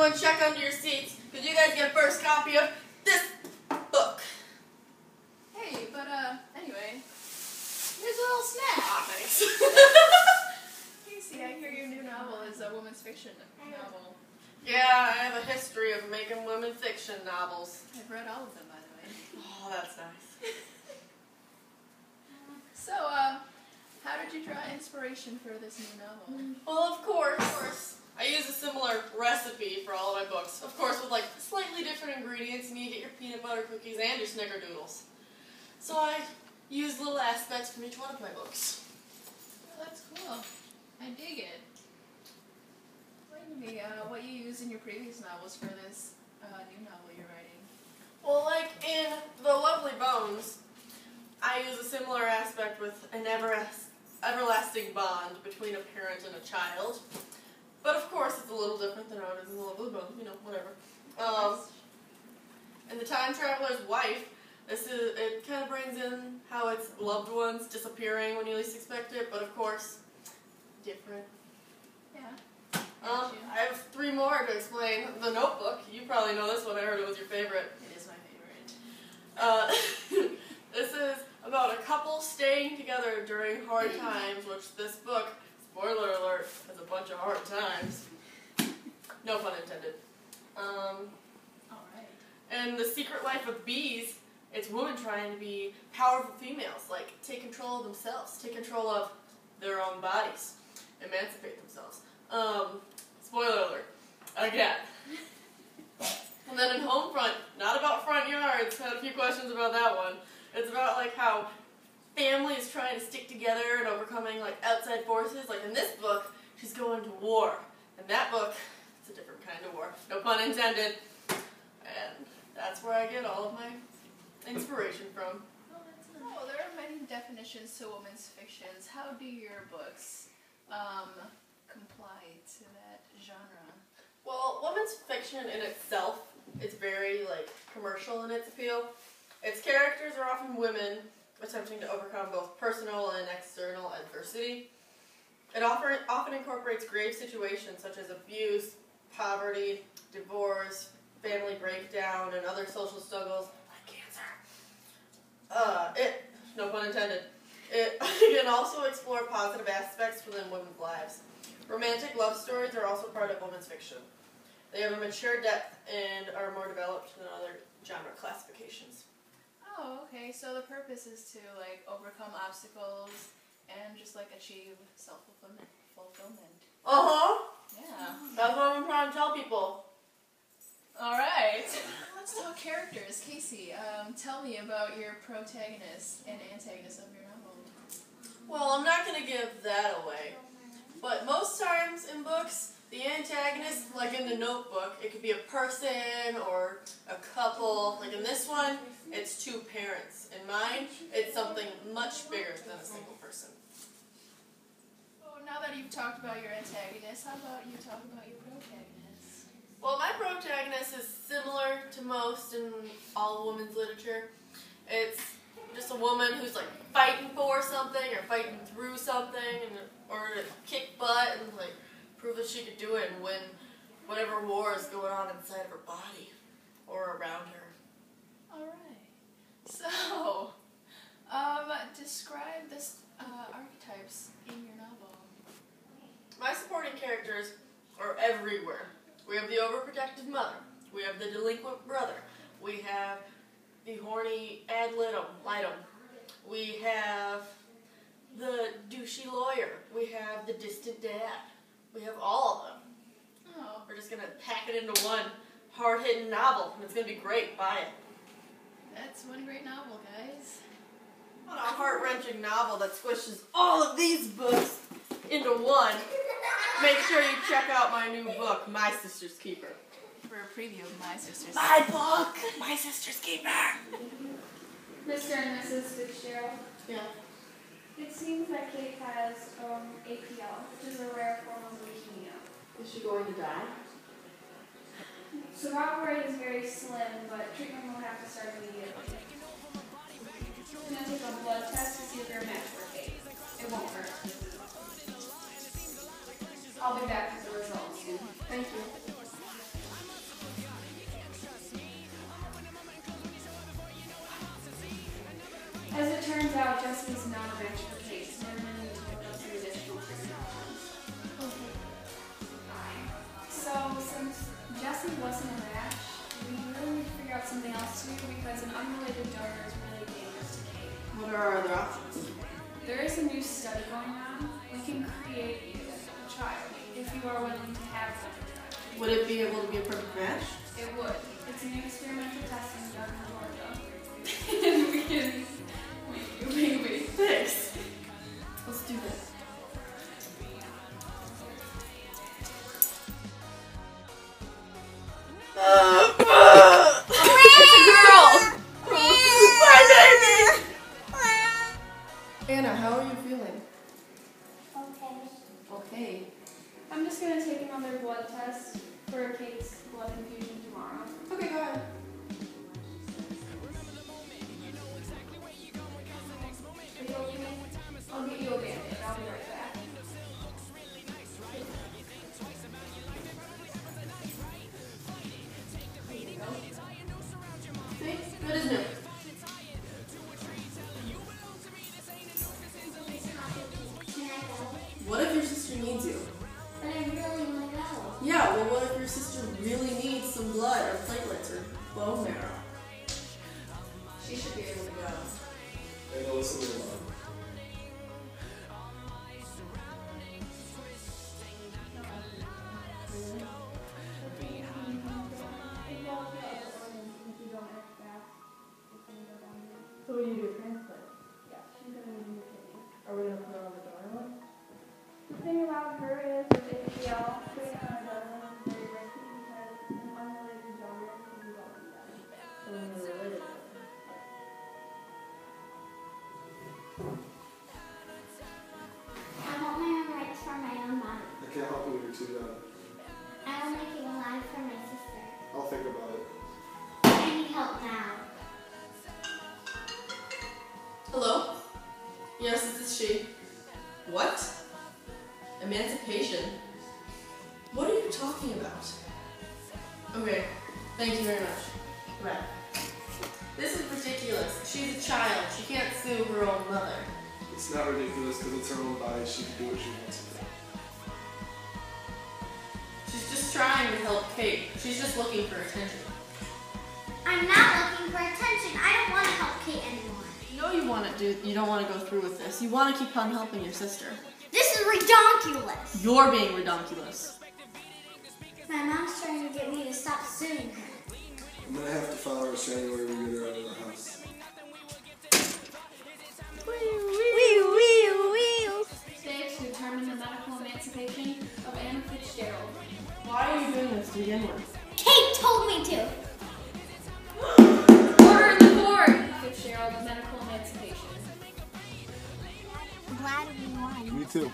everyone check under your seats, because you guys get a first copy of this book. Hey, but anyway, here's a little snack. Ah, thanks. Casey, I hear your new novel is a women's fiction novel. Yeah, I have a history of making women fiction novels. I've read all of them, by the way. Oh, that's nice. So, how did you draw inspiration for this new novel? Well, of course. I use a similar recipe for all of my books. Of course, with like slightly different ingredients, and you get your peanut butter cookies and your snickerdoodles. So I use little aspects from each one of my books. Oh, that's cool. I dig it. Explain to me what you used in your previous novels for this new novel you're writing. Well, like in The Lovely Bones, I use a similar aspect with an everlasting bond between a parent and a child. But of course, it's a little different than how it is in The Lovely Bones, you know, whatever. And The Time Traveler's Wife, it kind of brings in how it's loved ones disappearing when you least expect it, but of course, different. Yeah. I have 3 more to explain. The Notebook, you probably know this one, I heard it was your favorite. It is my favorite. This is about a couple staying together during hard times, which this book, spoiler alert, has a bunch of hard times. No pun intended. Alright. And The Secret Life of Bees, it's women trying to be powerful females, like take control of themselves, take control of their own bodies, emancipate themselves. Spoiler alert, again. And then in Homefront, not about front yards, had a few questions about that one. It's about like how families trying to stick together and overcoming like outside forces. Like in this book, she's going to war. In that book, it's a different kind of war. No pun intended. And that's where I get all of my inspiration from. Oh, that's nice. Oh, there are many definitions to women's fictions. How do your books comply to that genre? Well, women's fiction in itself is very like commercial in its appeal. Its characters are often women attempting to overcome both personal and external adversity. It often incorporates grave situations such as abuse, poverty, divorce, family breakdown, and other social struggles like cancer. No pun intended. It can also explore positive aspects within women's lives. Romantic love stories are also part of women's fiction. They have a mature depth and are more developed than other genre classifications. Oh, okay. So the purpose is to like overcome obstacles and just like achieve self-fulfillment. Yeah. That's what I'm trying to tell people. All right. Let's talk characters. Casey, tell me about your protagonist and antagonist of your novel. Well, I'm not going to give that away. But most times in books, the antagonist, like in The Notebook, it could be a person or a couple. Like in this one, it's 2 parents. In mine, it's something much bigger than a single person. Well, now that you've talked about your antagonist, how about you talk about your protagonist? Well, my protagonist is similar to most in all women's literature. It's just a woman who's like fighting for something or fighting through something in order to kick butt and like prove that she could do it and win whatever war is going on inside of her body or around her. Alright. So, describe the archetypes in your novel. My supporting characters are everywhere. We have the overprotective mother. We have the delinquent brother. We have the horny ad litem. We have the douchey lawyer. We have the distant dad. We have all of them. Oh. We're just going to pack it into one hard-hitting novel, and it's going to be great. Buy it. That's one great novel, guys. What a heart-wrenching novel that squishes all of these books into one. Make sure you check out my new book, My Sister's Keeper. For a preview of My Sister's My book! My Sister's Keeper! Mr. and Mrs. Fitzgerald, Yeah. it seems that Kate has APL, which is a rare form of leukemia. Is she going to die? Survival rate is very slim, but treatment will have to start immediately. I'm going to take a blood test to see if you're a match for Kate. It won't hurt. I'll be back with the results soon. Thank you. out Jesse's not a match for Kate, so we're going to need to look up some additional treatment options. Fine. So, since Jesse wasn't a match, we really need to figure out something else to do because an unrelated donor is really dangerous to Kate. What are our other options? There is a new study going on. We can create you a child if you are willing to have such a child. Would it be able to be a perfect match? It would. It's an experimental testing done in Georgia. And we can make you a baby. Thanks. Let's do this. It's a girl! My baby! Anna, how are you feeling? Okay. Okay. I'm just going to take another blood test for Kate's blood infusion tomorrow. Okay, go ahead. Are you okay? I'll get you a Band-Aid. I'll be right back. There you go. See? Good as new. Can I go? What if your sister needs you? But I really want to go. Yeah, well, what if your sister really needs some blood or platelets or bone marrow? She should be able to go. Hey, no, listen to your mom. So will you do a transplant? Yeah, she's going to need a new kidney. Are we going to put her on the donor one? The thing about her is with HDL, putting on a donor is very risky because an unrelated donor can be well done. So when they're related. I want my own rights for my own body. I can't help you when you're too young. I will make it alive for my sister. I'll think about it. I need help now. Hello? Yes, this is she. What? Emancipation? What are you talking about? Okay, thank you very much. Right. This is ridiculous. She's a child. She can't sue her own mother. It's not ridiculous because it's her own body. She can do what she wants to do. She's just trying to help Kate. She's just looking for attention. I'm not looking for attention. I don't want to help Kate anymore. You know you don't want to go through with this. You want to keep on helping your sister. This is redonkulous. You're being redonkulous. My mom's trying to get me to stop suing her. I'm gonna have to file a restraining order to get her out of the house. Stakes to determine the medical emancipation of Anna Fitzgerald. Why are you doing this to begin with? Kate told me to. Order in the court! Fitzgerald, medical emancipation. I'm glad we won. Me too.